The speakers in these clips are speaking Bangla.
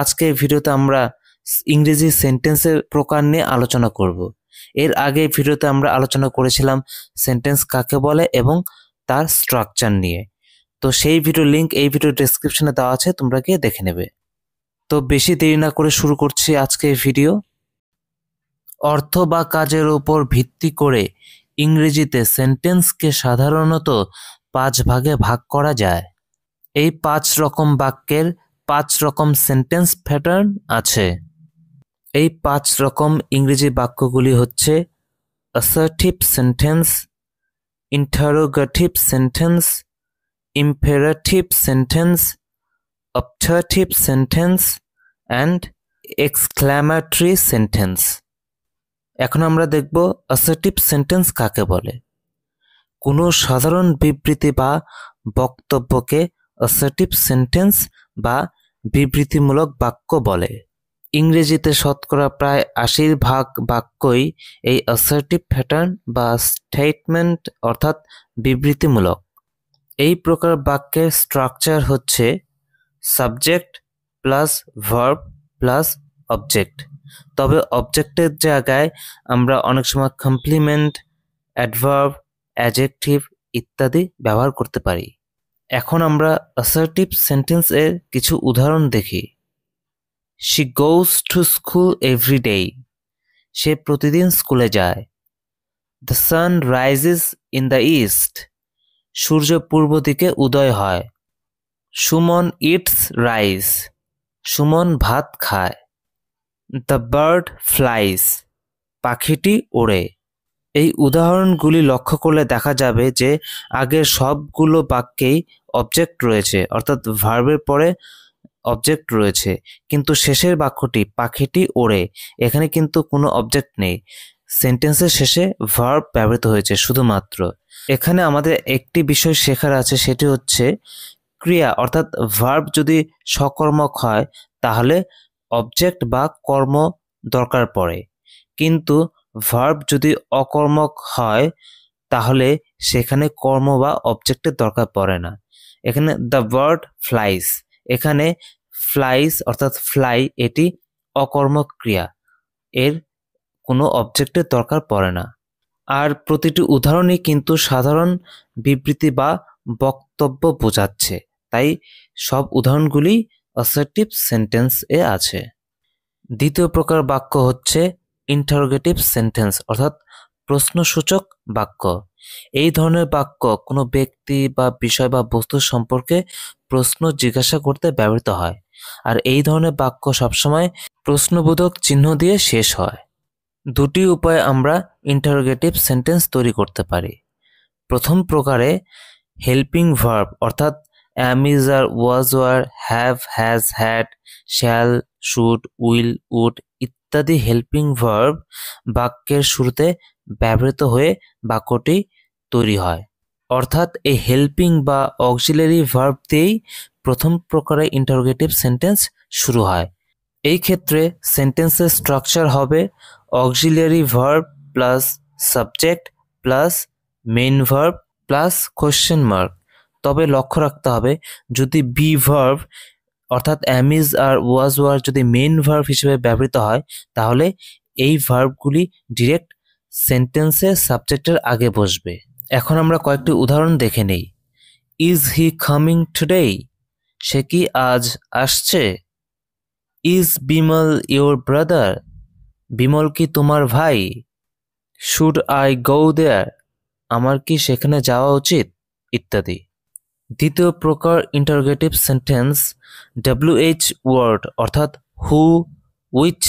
আজকে ভিডিওতে আমরা ইংরেজি সেন্টেন্সের প্রকার নিয়ে আলোচনা করব। এর আগে ভিডিওতে আমরা আলোচনা করেছিলাম সেন্টেন্স কাকে বলে এবং তার স্ট্রাকচার নিয়ে। তো সেই ভিডিও লিংক এই ভিডিও ডেসক্রিপশনে দেওয়া আছে, তোমরা গিয়ে দেখে নেবে। তো বেশি দেরি না করে শুরু করছি আজকে ভিডিও। অর্থ বা কাজের উপর ভিত্তি করে ইংরেজিতে সেন্টেন্সকে সাধারণত 5 ভাগে ভাগ করা যায়। এই 5 রকম বাক্যের 5 রকম সেন্টেন্স প্যাটার্ন আছে। এই 5 রকম ইংরেজি বাক্যগুলি হচ্ছে assertive sentence, interrogative sentence, imperative sentence, objective sentence and exclamatory sentence. এখন আমরা দেখব অ্যাসার্টিভ সেন্টেন্স কাকে বলে। কোনো সাধারণ বিবৃতি বা বক্তব্যকে অ্যাসার্টিভ সেন্টেন্স বা বিবৃতিমূলক বাক্য বলে। ইংরেজিতে শতকরা প্রায় 80% বাক্যই এই অ্যাসার্টিভ প্যাটার্ন বা স্টেটমেন্ট অর্থাৎ বিবৃতিমূলক। এই প্রকার বাক্যের স্ট্রাকচার হচ্ছে subject plus verb plus object. তবে অবজেক্টের জায়গায় আমরা অনেক সময় কমপ্লিমেন্ট, অ্যাডভার্ব, অ্যাডজেক্টিভ ইত্যাদি ব্যবহার করতে পারি। এখন আমরা অ্যাসার্টিভ সেন্টেন্সের কিছু উদাহরণ দেখি। She goes to school every day. সে প্রতিদিন স্কুলে যায়। The sun rises in the east. সূর্য পূর্ব দিকে উদয় হয়। Suman eats rice. সুমন ভাত খায়। The bird flies. পাখিটি ওড়ে। এই উদাহরণগুলি লক্ষ্য করলে দেখা যাবে যে আগের সবগুলো বাক্যেই অবজেক্ট রয়েছে, অর্থাৎ ভার্বের পরে অবজেক্ট রয়েছে, কিন্তু শেষের বাক্যটি পাখিটি ওড়ে, এখানে কিন্তু কোনো অবজেক্ট নেই। সেন্টেন্সের শেষে ভার্ব ব্যবহৃত হয়েছে শুধুমাত্র। এখানে আমাদের একটি বিষয় শেখার আছে, সেটি হচ্ছে ক্রিয়া অর্থাৎ ভার্ব যদি সকর্মক হয় তাহলে অবজেক্ট বা কর্ম দরকার পড়ে, কিন্তু ভার্ব যদি অকর্মক হয় তাহলে সেখানে কর্ম বা অবজেক্টের দরকার পড়ে না। এখানে দ্য বার্ড ফ্লাইস, এখানে ফ্লাইস অর্থাৎ ফ্লাই এটি অকর্মক ক্রিয়া, এর কোনো অবজেক্টের দরকার পড়ে না। আর প্রতিটি উদাহরণই কিন্তু সাধারণ বিবৃতি বা বক্তব্য বোঝাচ্ছে, তাই সব উদাহরণগুলি অ্যাসার্টিভ সেন্টেন্স এ আছে। দ্বিতীয় প্রকার বাক্য হচ্ছে ইন্টারোগেটিভ সেন্টেন্স অর্থাৎ প্রশ্নসূচক বাক্য। এই ধরনের বাক্য কোনো ব্যক্তি বা বিষয় বা বস্তু সম্পর্কে প্রশ্ন জিজ্ঞাসা করতে ব্যবহৃত হয়, আর এই ধরনের বাক্য সবসময় প্রশ্নবোধক চিহ্ন দিয়ে শেষ হয়। দুটি উপায়ে আমরা ইন্টারোগেটিভ সেন্টেন্স তৈরি করতে পারি। প্রথম প্রকারে হেল্পিং ভার্ব অর্থাৎ am, is, are, was, were, have, has, had, shall, should, will, would ইত্যাদি হেল্পিং ভার্ব বাক্যের শুরুতে ব্যবহৃত হয়ে বাক্যটি তৈরি হয়, অর্থাৎ এই হেল্পিং বা অক্সিলারি ভার্ব দিয়েই প্রথম প্রকারে ইন্টারোগেটিভ সেন্টেন্স শুরু হয়। এই ক্ষেত্রে সেন্টেন্সের স্ট্রাকচার হবে auxiliary verb plus subject plus main verb plus question mark. তবে লক্ষ্য রাখতে হবে, যদি বি ভার্ব অর্থাৎ am, is, are, was, were যদি মেইন ভার্ব হিসেবে ব্যবহৃত হয় তাহলে এই ভার্বগুলি ডিরেক্ট সেন্টেন্সের সাবজেক্টের আগে বসবে। এখন আমরা কয়েকটি উদাহরণ দেখে নেই। Is he coming today? সে কি আজ আসছে? Is Bimal your brother? Bimal কি তোমার ভাই? Should I go there? আমার কি সেখানে যাওয়া উচিত? ইত্যাদি। দ্বিতীয় প্রকার ইন্টারোগেটিভ সেন্টেন্স WH ওয়ার্ড অর্থাৎ who, which,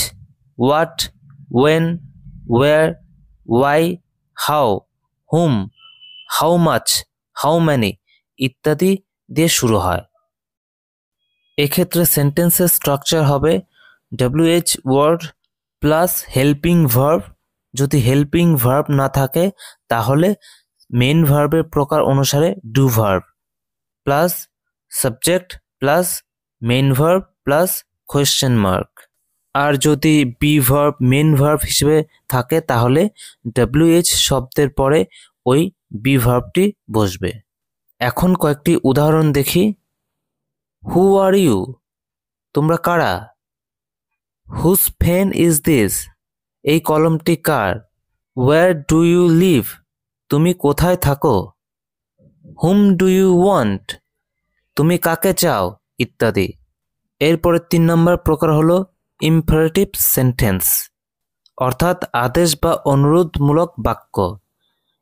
what, when, where, why, how, whom, how much, how many ইত্যাদি দিয়ে শুরু হয়। এক্ষেত্রে সেন্টেন্সের স্ট্রাকচার হবে WH word plus helping verb. যদি হেল্পিং ভার্ব না থাকে তাহলে মেইন ভার্বের প্রকার অনুসারে do verb plus subject plus main verb plus question mark. আর যদি বি ভার্ব মেইন ভার্ব হিসেবে থাকে তাহলে WH শব্দের পরে ওই বি ভার্বটি বসবে। এখন কয়েকটি উদাহরণ দেখি। Who are you? তোমরা কারা? Whose pen is this? এই কলমটি কার? Where do you live? তুমি কোথায় থাকো? Whom do you want? তুমি কাকে চাও? ইত্যাদি। এরপরে 3 নম্বর প্রকার হলো ইম্পারেটিভ সেন্টেন্স, অর্থাৎ আদেশ বা অনুরোধমূলক বাক্য।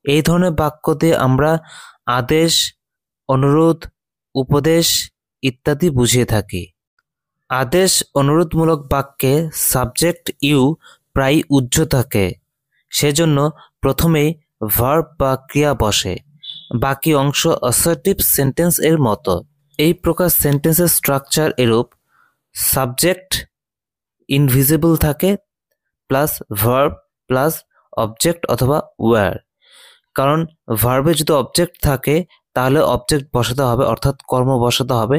এই ধরনের বাক্য দিয়ে আমরা আদেশ, অনুরোধ, উপদেশ ইত্যাদি বুঝিয়ে থাকি। আদেশ অনুরোধমূলক বাক্যে সাবজেক্ট ইউ প্রায় উজ্জ্ব থাকে, সেজন্য প্রথমেই ভার্ব বা ক্রিয়া বসে, বাকি অংশ অ্যাসার্টিভ সেন্টেন্স এর মতো। এই প্রকার সেন্টেন্সের স্ট্রাকচার এরূপ: সাবজেক্ট ইনভিজিবল থাকে, প্লাস ভার্ব প্লাস অবজেক্ট অথবা ওয়্যার। কারণ ভার্বে যদি অবজেক্ট থাকে তাহলে অবজেক্ট বসাতে হবে, অর্থাৎ কর্ম বসাতে হবে।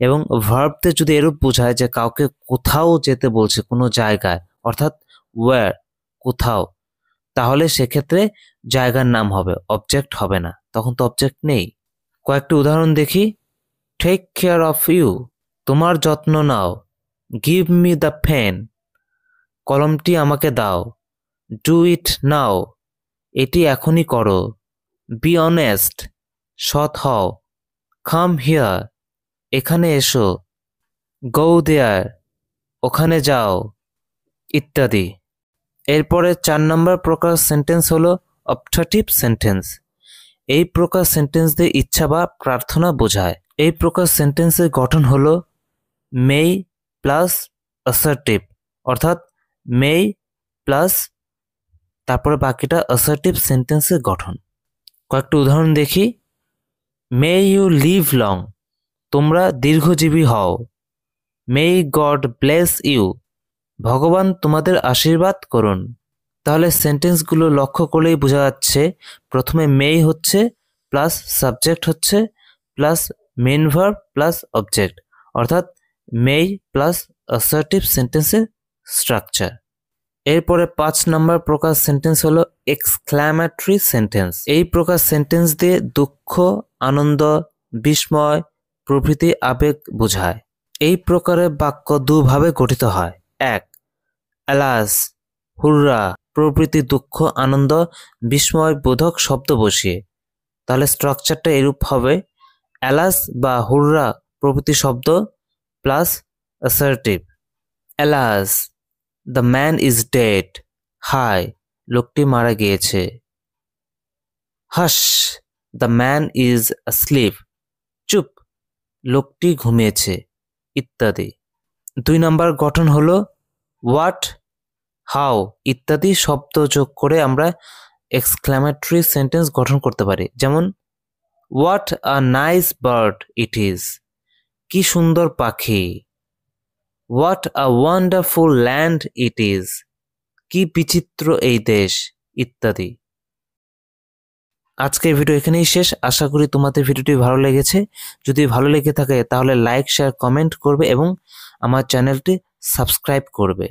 এবং ভার্বতে যদি এরূপ বোঝায় যে কাউকে কোথাও যেতে বলছে, কোনো জায়গায়, অর্থাৎ ওয়্যার, কোথাও, তাহলে সেক্ষেত্রে জায়গার নাম হবে, অবজেক্ট হবে না, তখন তো অবজেক্ট নেই। কয়েকটি উদাহরণ দেখি। টেক কেয়ার অফ ইউ, তোমার যত্ন নাও। গিভ মি দ্য পেন, কলমটি আমাকে দাও। ডু ইট নাও, এটি এখনই করো। বি অনেস্ট, সৎ হও। কাম হিয়ার, এখানে এসো। গো দেয়ার, ওখানে যাও, ইত্যাদি। এরপরে 4 নম্বর প্রকার সেন্টেন্স হলো অপটেটিভ সেন্টেন্স। এই প্রকার সেন্টেন্স দিয়ে ইচ্ছা বা প্রার্থনা বোঝায়। এই প্রকার সেন্টেন্সের গঠন হলো মেই প্লাস অ্যাসার্টিভ, অর্থাৎ মেই প্লাস তারপরে বাকিটা অ্যাসার্টিভ সেন্টেন্সের গঠন। কয়েকটি উদাহরণ দেখি। মে ইউ লিভ লং, তোমরা দীর্ঘজীবী হও। মে গড ব্লেস ইউ, ভগবান তোমাদের আশীর্বাদ করুন। তাহলে সেন্টেন্সগুলো লক্ষ্য করলেই বোঝা যাচ্ছে প্রথমে মেই হচ্ছে প্লাস সাবজেক্ট হচ্ছে plus main verb plus object, অর্থাৎ মেই প্লাস অ্যাসার্টিভ সেন্টেন্সের স্ট্রাকচার। এরপরে 5 নম্বর প্রকার সেন্টেন্স হলো এক্সক্ল্যামেটরি সেন্টেন্স। এই প্রকার সেন্টেন্স দিয়ে দুঃখ, আনন্দ, বিস্ময় প্রভৃতি আবেগ বোঝায়। এই প্রকারের বাক্য দুভাবে গঠিত হয়। 1. অ্যালাস, হুররা প্রভৃতি দুঃখ, আনন্দ, বিস্ময় বোধক শব্দ বসিয়ে। তাহলে স্ট্রাকচারটা এরূপ হবে: অ্যালাস বা হুররা প্রভৃতি শব্দ plus assertive. Alas, the man is dead, হায়, লোকটি মারা গিয়েছে। Hush, the man is asleep, চুপ, লোকটি ঘুমিয়েছে, ইত্যাদি। 2 নম্বর গঠন হলো হোয়াট, হাউ ইত্যাদি শব্দ যোগ করে আমরা এক্সক্ল্যামেটরি সেন্টেন্স গঠন করতে পারি। যেমন what a nice bird it is, কি সুন্দর পাখি। What a wonderful land it is, কি বিচিত্র এই দেশ, ইত্যাদি। আজকের ভিডিও এখানেই শেষ। আশা করি তোমাদের ভিডিওটি ভালো লেগেছে। যদি ভালো লেগে থাকে তাহলে লাইক, শেয়ার, কমেন্ট করবে এবং আমার চ্যানেলটি সাবস্ক্রাইব করবে।